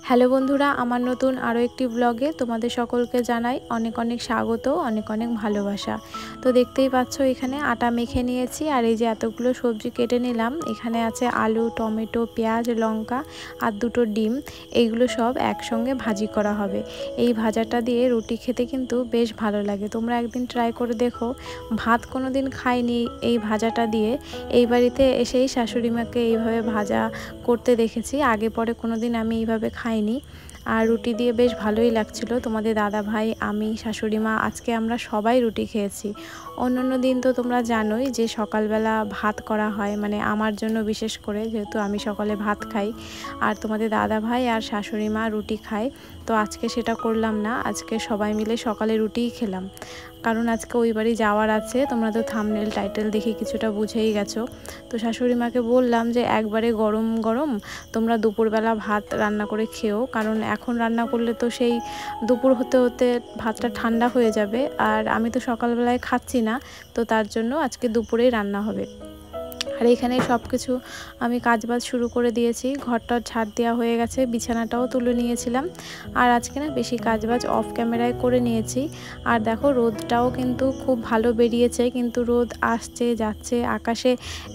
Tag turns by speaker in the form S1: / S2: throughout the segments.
S1: Hello বন্ধুরা, আমার নতুন আরও একটি ব্লগে তোমাদের সকলকে জানাই অনেক অনেক স্বাগত, অনেক অনেক ভালোবাসা। তো দেখতেই পাচ্ছ এখানে আটা মেখে নিয়েছি, আর এই যে এতগুলো সবজি কেটে নিলাম। এখানে আছে আলু, টমেটো, পেঁয়াজ, লঙ্কা আর দুটো ডিম। এইগুলো সব একসঙ্গে ভাজি করা হবে। এই ভাজাটা দিয়ে রুটি খেতে কিন্তু বেশ ভালো লাগে। তোমরা একদিন ট্রাই করে দেখো। ভাত কোনো দিন খাইনি এই ভাজাটা দিয়ে। এই বাড়িতে এসেই শাশুড়ি মাকে এইভাবে ভাজা করতে দেখেছি, আগে পরে কোনো দিন আমি এইভাবে খাইনি। আর রুটি দিয়ে বেশ ভালোই লাগছিল। তোমাদের দাদা ভাই, আমি, শাশুড়ি মা আজকে আমরা সবাই রুটি খেয়েছি। অন্য দিন তো তোমরা জানোই যে সকালবেলা ভাত করা হয়, মানে আমার জন্য বিশেষ করে, যেহেতু আমি সকালে ভাত খাই আর তোমাদের দাদা ভাই আর শাশুড়ি মা রুটি খায়। তো আজকে সেটা করলাম না, আজকে সবাই মিলে সকালে রুটিই খেলাম। কারণ আজকে ওই বাড়ি যাওয়ার আছে। তোমরা তো থাম্বনেল টাইটেল দেখে কিছুটা বুঝেই গেছো। তো শাশুড়ি মাকে বললাম যে একবারে গরম গরম তোমরা দুপুরবেলা ভাত রান্না করে খেও, কারণ এখন রান্না করলে তো সেই দুপুর হতে হতে ভাতটা ঠান্ডা হয়ে যাবে, আর আমি তো সকালবেলায় খাচ্ছি না, তো তার জন্য আজকে দুপুরেই রান্না হবে। আর এখানে সব কিছু আমি কাজবাজ শুরু করে দিয়েছি। ঘরটা ঝাড় দেওয়া হয়ে গেছে, বিছানাটাও তুলে নিয়েছিলাম। আর আজকে না বেশি কাজবাজ অফ ক্যামেরায় করে নিয়েছি। আর দেখো রোদটাও কিন্তু খুব ভালো বেরিয়েছে, কিন্তু রোদ আসছে যাচ্ছে, আকাশে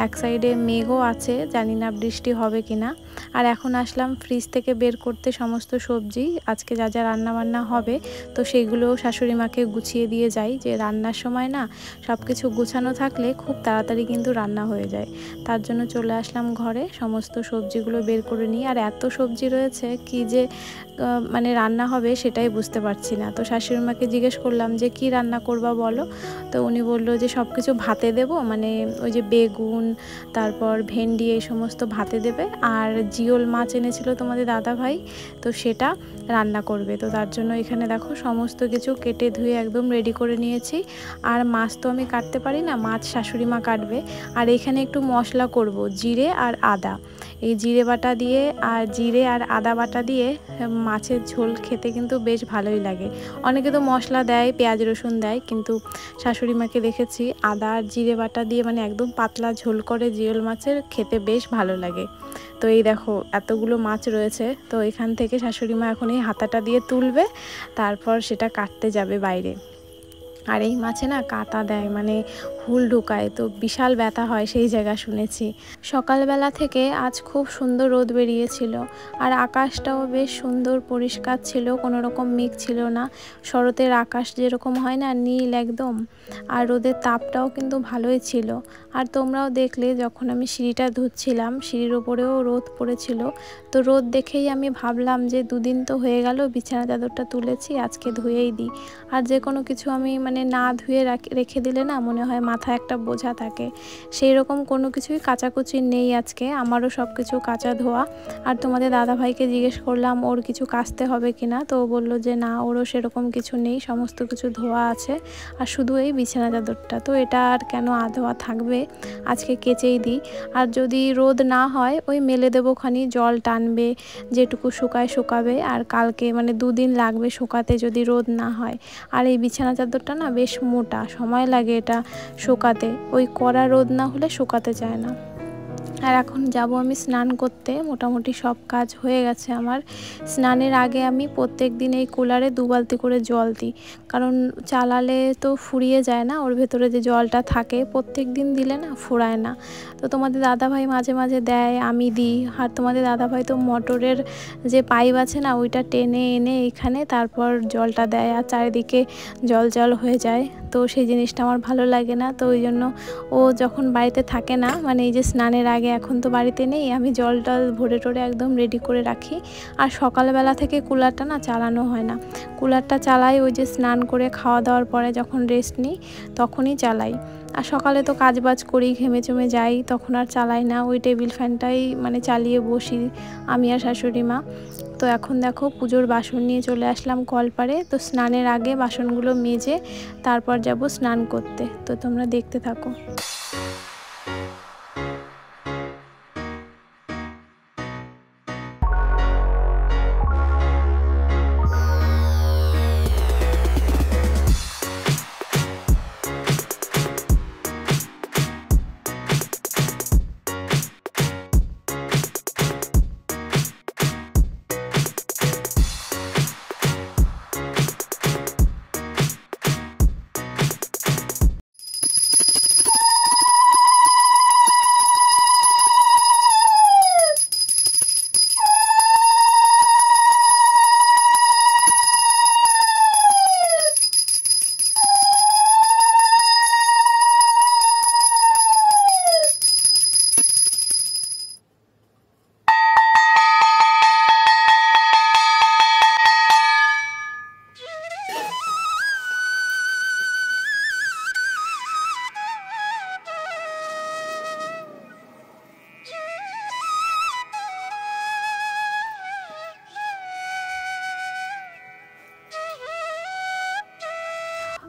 S1: এক সাইডে মেঘও আছে, জানি না বৃষ্টি হবে কিনা। আর এখন আসলাম ফ্রিজ থেকে বের করতে সমস্ত সবজি, আজকে যা যা রান্না বান্না হবে, তো সেইগুলো শাশুড়ি মাকে গুছিয়ে দিয়ে যাই। যে রান্নার সময় না সব কিছু গুছানো থাকলে খুব তাড়াতাড়ি কিন্তু রান্না হয়ে যায়। তার জন্য চলে আসলাম ঘরে, সমস্ত সবজিগুলো বের করে নিই। আর এত সবজি রয়েছে কি যে মানে রান্না হবে সেটাই বুঝতে পারছি না। তো শাশুড়ি মাকে জিজ্ঞেস করলাম যে কি রান্না করবা বলো। তো উনি বললো যে সব কিছু ভাতে দেব, মানে ওই যে বেগুন, তারপর ভেন্ডি, এই সমস্ত ভাতে দেবে। আর জিওল মাছ এনেছিল তোমাদের দাদা ভাই, তো সেটা রান্না করবে। তো তার জন্য এখানে দেখো সমস্ত কিছু কেটে ধুয়ে একদম রেডি করে নিয়েছি। আর মাছ তো আমি কাটতে পারি না, মাছ শাশুড়ি মা কাটবে। আর এখানে একটু মশলা করব, জিরে আর আদা। এই জিরে বাটা দিয়ে আর জিরে আর আদা বাটা দিয়ে মাছের ঝোল খেতে কিন্তু বেশ ভালোই লাগে। অনেকে তো মশলা দেয়, পেঁয়াজ রসুন দেয়, কিন্তু শাশুড়ি মাকে দেখেছি আদা আর জিরে বাটা দিয়ে মানে একদম পাতলা ঝোল করে জিওল মাছের খেতে বেশ ভালো লাগে। তো এই দেখো এতগুলো মাছ রয়েছে, তো এখান থেকে শাশুড়ি মা এখন এই হাতাটা দিয়ে তুলবে, তারপর সেটা কাটতে যাবে বাইরে। আর এই মাছে না কাঁটা দেয়, মানে হুল ঢুকায়, তো বিশাল ব্যথা হয় সেই জায়গা শুনেছি। সকালবেলা থেকে আজ খুব সুন্দর রোদ বেরিয়েছিল, আর আকাশটাও বেশ সুন্দর পরিষ্কার ছিল, কোনো রকম মেঘ ছিল না। শরতের আকাশ যেরকম হয় না, নীল একদম। আর রোদের তাপটাও কিন্তু ভালোই ছিল। আর তোমরাও দেখলে যখন আমি সিঁড়িটা ধুচ্ছিলাম, সিঁড়ির ওপরেও রোদ পড়েছিল। তো রোদ দেখেই আমি ভাবলাম যে দুদিন তো হয়ে গেল বিছানা চাদরটা তুলেছি, আজকে ধুয়েই দিই। আর যে কোনো কিছু আমি মানে না ধুয়ে রেখে দিলে না মনে হয় মাথায় একটা বোঝা থাকে, সেই রকম কোনো কিছুই কাচাকুচি নেই আজকে। আমারও সব কিছু কাচা ধোয়া। আর তোমাদের দাদাভাইকে জিজ্ঞেস করলাম ওর কিছু কাচতে হবে কিনা, তো ও বললো যে না, ওরও সেরকম কিছু নেই, সমস্ত কিছু ধোয়া আছে, আর শুধু এই বিছানা চাদরটা, তো এটা আর কেন আধোয়া থাকবে, আজকে কেচেই দিই। আর যদি রোদ না হয় ওই মেলে দেবো খানি, জল টানবে, যেটুকু শুকাবে। আর কালকে মানে দুদিন লাগবে শুকাতে যদি রোদ না হয়। আর এই বিছানা চাদরটা না বেশ মোটা, সময় লাগে এটা শুকাতে, ওই কড়া রোদ না হলে শুকাতে চায় না। আর এখন যাব আমি স্নান করতে, মোটামুটি সব কাজ হয়ে গেছে আমার। স্নানের আগে আমি প্রত্যেক দিন এই কুলারে 2 বালতি করে জল দিই, কারণ চালালে তো ফুরিয়ে যায় না, ওর ভেতরে যে জলটা থাকে প্রত্যেক দিন দিলে না ফুরায় না। তো তোমাদের দাদাভাই মাঝে মাঝে দেয়, আমি দিই। আর তোমাদের দাদাভাই তো মোটরের যে পাইপ আছে না, ওইটা টেনে এনে এখানে তারপর জলটা দেয়, আর চারিদিকে জল জল হয়ে যায়। তো সেই জিনিসটা আমার ভালো লাগে না, তো ওই জন্য ও যখন বাড়িতে থাকে না, মানে এই যে স্নানের আগে, এখন তো বাড়িতে নেই, আমি জল টল ভরে টরে একদম রেডি করে রাখি। আর সকালবেলা থেকে কুলারটা না চালানো হয় না, কুলারটা চালাই ওই যে স্নান করে খাওয়া দাওয়ার পরে যখন রেস্ট নিই তখনই চালাই। আর সকালে তো কাজবাজ করি, ঘেমে চমে যাই, তখন আর চালাই না, ওই টেবিল ফ্যানটাই মানে চালিয়ে বসি আমি আর শাশুড়ি মা। তো এখন দেখো পুজোর বাসন নিয়ে চলে আসলাম কলপারে। তো স্নানের আগে বাসনগুলো মেজে তারপর যাব স্নান করতে, তো তোমরা দেখতে থাকো।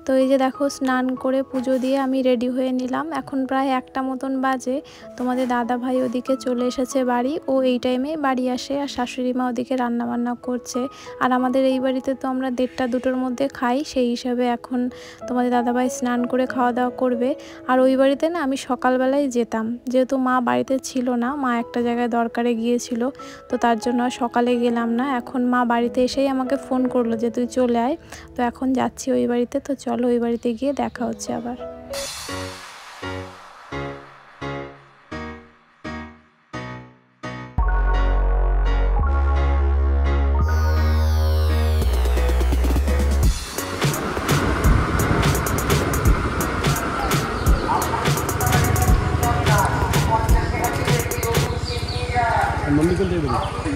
S1: তো এই যে দেখো স্নান করে পুজো দিয়ে আমি রেডি হয়ে নিলাম। এখন প্রায় 1টা মতন বাজে। তোমাদের দাদা ভাই ওদিকে চলে এসেছে বাড়ি, ও এই টাইমে বাড়ি আসে, আর শাশুড়ি মা ওদিকে রান্না বান্না করছে। আর আমাদের এই বাড়িতে তো আমরা 1:30 2টোর মধ্যে খাই, সেই হিসাবে এখন তোমাদের দাদা ভাই স্নান করে খাওয়া দাওয়া করবে। আর ওই বাড়িতে না আমি সকালবেলায় যেতাম, যেহেতু মা বাড়িতে ছিল না, মা একটা জায়গায় দরকারে গিয়েছিল, তো তার জন্য সকালে গেলাম না। এখন মা বাড়িতে এসেই আমাকে ফোন করলো যে তুই চলে আয়। তো এখন যাচ্ছি ওই বাড়িতে, তো চলো ওই বাড়িতে গিয়ে দেখা হচ্ছে আবার।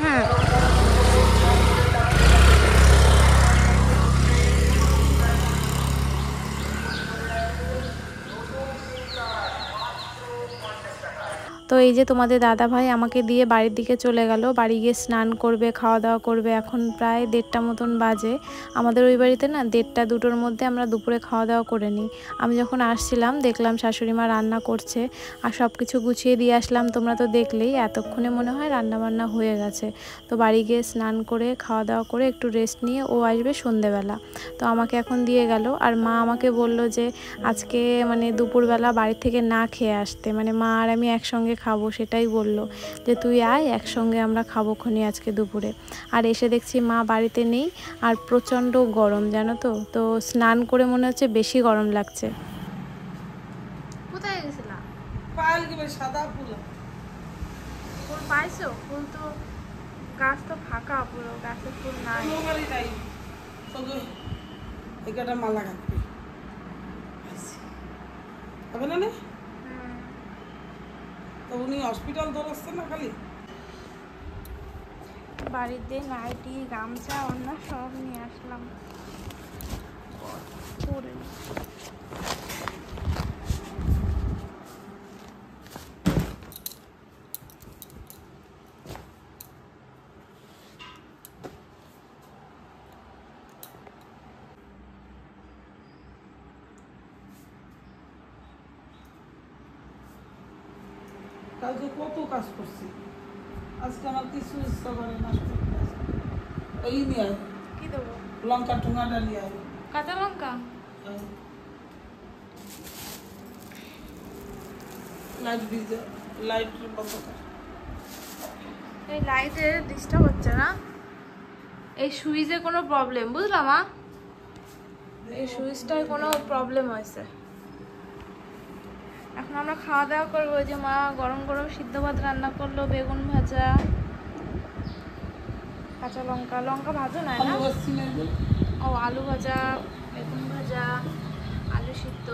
S1: হ্যাঁ তো এই যে তোমাদের দাদা ভাই আমাকে দিয়ে বাড়ির দিকে চলে গেল, বাড়ি গিয়ে স্নান করবে, খাওয়া দাওয়া করবে। এখন প্রায় 1:30 মতন বাজে। আমাদের ওই বাড়িতে না 1:30 2টোর মধ্যে আমরা দুপুরে খাওয়া দাওয়া করে নিই। আমি যখন আসছিলাম দেখলাম শাশুড়ি মা রান্না করছে, আর সব কিছু গুছিয়ে দিয়ে আসলাম। তোমরা তো দেখলেই, এতক্ষণে মনে হয় রান্না বান্না হয়ে গেছে। তো বাড়ি গিয়ে স্নান করে খাওয়া দাওয়া করে একটু রেস্ট নিয়ে ও আসবে সন্ধেবেলা। তো আমাকে এখন দিয়ে গেল। আর মা আমাকে বলল যে আজকে মানে দুপুরবেলা বাড়ি থেকে না খেয়ে আসতে, মানে মা আর আমি একসঙ্গে খাবো, সেটাই বলল যে তুই আয় একসঙ্গে আমরা খাবো খনি আজকে দুপুরে। আর এসে দেখছি মা বাড়িতে নেই, আর প্রচণ্ড গরম জানো তো। তো স্নান করে মনে হচ্ছে বেশি গরম লাগছে। কোথায় গেছিলা?
S2: সাদা ফুল
S1: ফুল পাইছো? ফুল তো গাছ তো ফাঁকা, পুরো গাছে ফুল নাই।
S2: একটা মালা গাঁথবি হবে না? তো উনি হসপিটাল দৌড়াচ্ছেন না খালি?
S1: বাড়িতে নাইটি গামছা অন্য সব নিয়ে আসলাম পরে।
S2: কালকে কত কাজ করছি, আজকে আমার কিছু ইচ্ছা করে না। এই নিয়ে আয়,
S1: কি দেবো?
S2: লঙ্কা ঠোঙাটা নিয়ে আয়।
S1: কাঁচা লঙ্কা?
S2: লাইট ভিজে, লাইট বন্ধ কর।
S1: এই লাইটের ডিস্টার্ব হচ্ছে না, এই সুইচে কোনো প্রবলেম, বুঝলাম মা? এই সুইচটায় কোনো প্রবলেম হয়েছে। এখন আমরা খাওয়া দাওয়া করবো। যে মা গরম গরম সিদ্ধ ভাত রান্না করলো, বেগুন ভাজা, কাঁচা লঙ্কা, লঙ্কা ভাজা নাই না? ও আলু ভাজা, বেগুন ভাজা, আলু সিদ্ধ।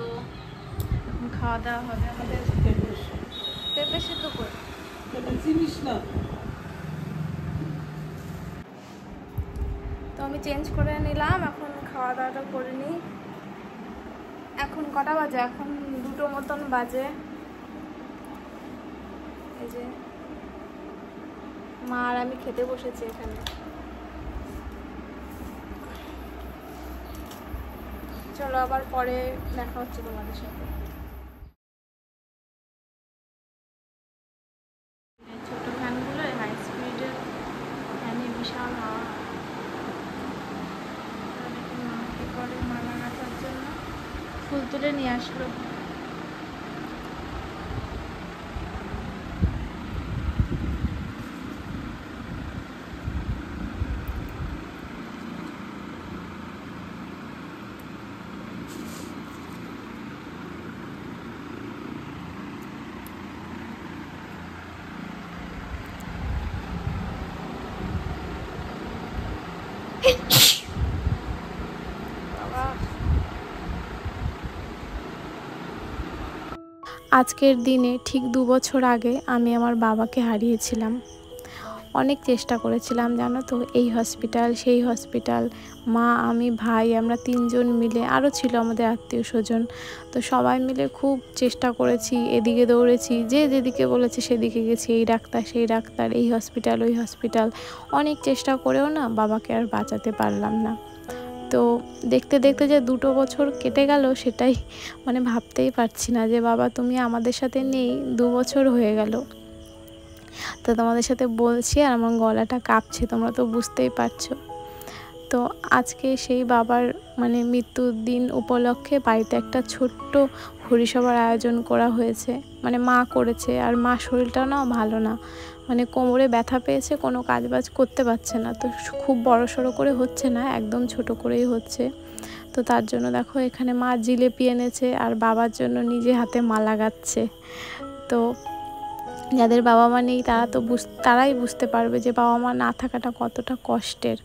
S1: এখন খাওয়া দাওয়া হবে আমাদের। পেঁপে সিদ্ধ করে
S2: চিনিস না?
S1: তো আমি চেঞ্জ করে নিলাম, এখন খাওয়া দাওয়াটা করে নিই। এখন কটা বাজে? এখন 2টো মতন বাজে। এই যে মা আর আমি খেতে বসেছি এখানে। চলো আবার পরে দেখা হচ্ছে তোমাদের সাথে। ছোট ফ্যানগুলো হাই স্পিডের ফ্যানে বিশাল হাওয়া। মা কি করে মালা গাঁথার জন্য ফুল তুলে নিয়ে আসলো। আজকের দিনে ঠিক 2 বছর আগে আমি আমার বাবাকে হারিয়েছিলাম। অনেক চেষ্টা করেছিলাম জানো তো, এই হসপিটাল সেই হসপিটাল, মা আমি ভাই আমরা 3 জন মিলে, আরও ছিল আমাদের আত্মীয় স্বজন। তো সবাই মিলে খুব চেষ্টা করেছি, এদিকে দৌড়েছি, যে যেদিকে বলেছে সেদিকে গেছি, এই ডাক্তার সেই ডাক্তার, এই হসপিটাল ওই হসপিটাল। অনেক চেষ্টা করেও না বাবাকে আর বাঁচাতে পারলাম না। তো দেখতে দেখতে যে 2 বছর কেটে গেল সেটাই মানে ভাবতেই পারছি না যে বাবা তুমি আমাদের সাথে নেই, 2 বছর হয়ে গেল। তো তোমাদের সাথে বলছি আর আমার গলাটা কাঁপছে, তোমরা তো বুঝতেই পারছো। তো আজকে সেই বাবার মানে মৃত্যুর দিন উপলক্ষে বাড়িতে একটা ছোট্ট হরিসভার আয়োজন করা হয়েছে, মানে মা করেছে। আর মা শরীরটাও না ভালো না, মানে কোমরে ব্যথা পেয়েছে, কোনো কাজবাজ করতে পারছে না। তো খুব বড় সড়ো করে হচ্ছে না, একদম ছোট করেই হচ্ছে। তো তার জন্য দেখো এখানে মা জিলেপি এনেছে আর বাবার জন্য নিজে হাতে মালা গাচ্ছে। তো যাদের বাবা মা নেই তারা তো তারাই বুঝতে পারবে যে বাবা মা না থাকাটা কতটা কষ্টের।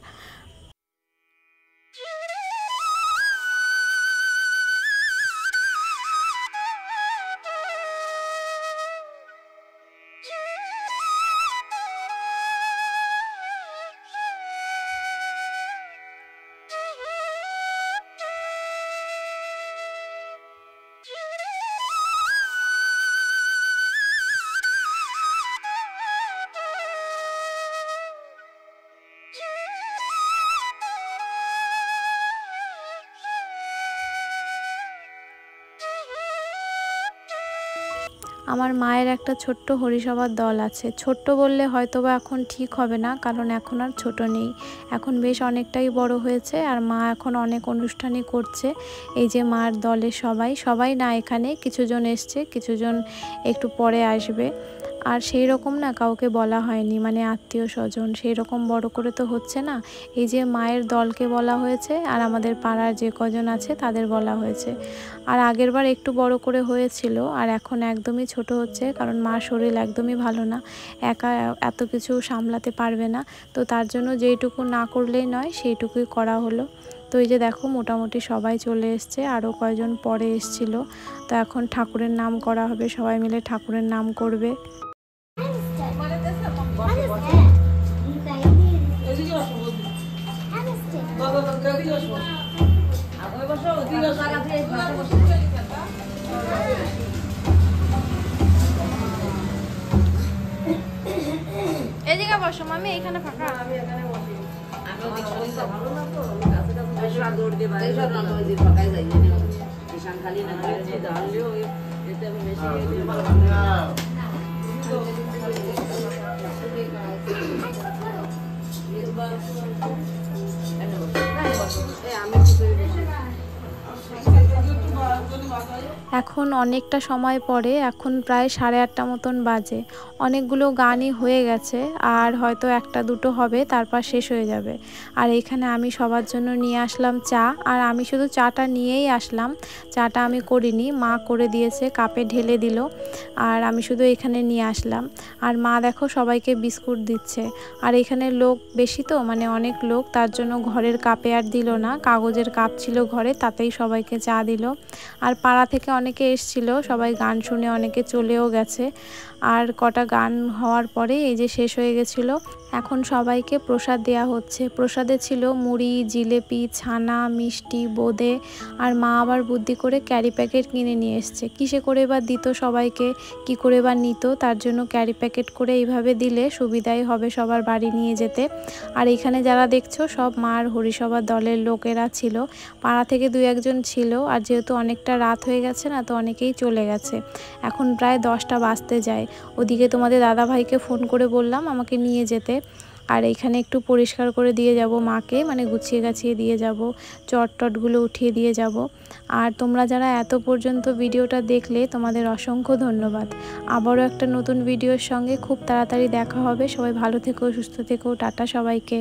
S1: আমার মায়ের একটা ছোট্ট হরিসভার দল আছে। ছোট্ট বললে হয়তো বা এখন ঠিক হবে না, কারণ এখন আর ছোট নেই, এখন বেশ অনেকটাই বড় হয়েছে। আর মা এখন অনেক অনুষ্ঠানই করছে। এই যে মার দলের সবাই না, এখানে কিছুজন এসছে, কিছুজন একটু পরে আসবে। আর সেই রকম না কাউকে বলা হয়নি, মানে আত্মীয় স্বজন সেই রকম বড় করে তো হচ্ছে না। এই যে মায়ের দলকে বলা হয়েছে আর আমাদের পাড়ার যে কজন আছে তাদের বলা হয়েছে। আর আগের বার একটু বড় করে হয়েছিল, আর এখন একদমই ছোট হচ্ছে, কারণ মার শরীর একদমই ভালো না, একা এত কিছু সামলাতে পারবে না। তো তার জন্য যেইটুকু না করলেই নয় সেইটুকুই করা হলো। তো এই যে দেখো মোটামুটি সবাই চলে এসছে, আরও কয়জন পরে এসছিল। তো এখন ঠাকুরের নাম করা হবে, সবাই মিলে ঠাকুরের নাম করবে। এদিকে বসো মামি, এইখানে ফাঁকা। আমি এখানে বসি। এখন অনেকটা সময় পরে, এখন প্রায় 8:30 মতন বাজে। অনেকগুলো গানই হয়ে গেছে, আর হয়তো একটা দুটো হবে, তারপর শেষ হয়ে যাবে। আর এখানে আমি সবার জন্য নিয়ে আসলাম চা, আর আমি শুধু চাটা নিয়েই আসলাম, চাটা আমি করিনি, মা করে দিয়েছে, কাপে ঢেলে দিল, আর আমি শুধু এখানে নিয়ে আসলাম। আর মা দেখো সবাইকে বিস্কুট দিচ্ছে। আর এখানে লোক বেশি তো, মানে অনেক লোক, তার জন্য ঘরের কাপে আর দিল না, কাগজের কাপ ছিল ঘরে, তাতেই সবাইকে চা দিল। আর পাড়া থেকে অনেকে এসেছিল, সবাই গান শুনে অনেকে চলেও গেছে। আর কটা গান হওয়ার পরে এই যে শেষ হয়ে গেছিলো। এখন সবাইকে প্রসাদ দেওয়া হচ্ছে। প্রসাদে ছিল মুড়ি, জিলেপি, ছানা, মিষ্টি, বোঁদে। আর মা আবার বুদ্ধি করে ক্যারি প্যাকেট কিনে নিয়ে এসছে। কিসে করে বা দিত সবাইকে, কি করে বা নিত, তার জন্য ক্যারি প্যাকেট করে এইভাবে দিলে সুবিধাই হবে সবার বাড়ি নিয়ে যেতে। আর এখানে যারা দেখছো সব মার হরিসভার দলের লোকেরা ছিল, পাড়া থেকে 2-1 জন ছিল। আর যেহেতু অনেকটা রাত হয়ে গেছে না, তো অনেকেই চলে গেছে, এখন প্রায় 10টা বাজতে যায়। ওদিকে তোমাদের দাদা ভাইকে ফোন করে বললাম আমাকে নিয়ে যেতে। আর এইখানে একটু পরিষ্কার করে দিয়ে যাব মাকে, মানে গুছিয়ে গাছিয়ে দিয়ে যাব, চটগুলো উঠিয়ে দিয়ে যাব। আর তোমরা যারা এত পর্যন্ত ভিডিওটা দেখলে তোমাদের অসংখ্য ধন্যবাদ। আবারও একটা নতুন ভিডিওর সঙ্গে খুব তাড়াতাড়ি দেখা হবে। সবাই ভালো থেকো, সুস্থ থেকো, টাটা সবাইকে।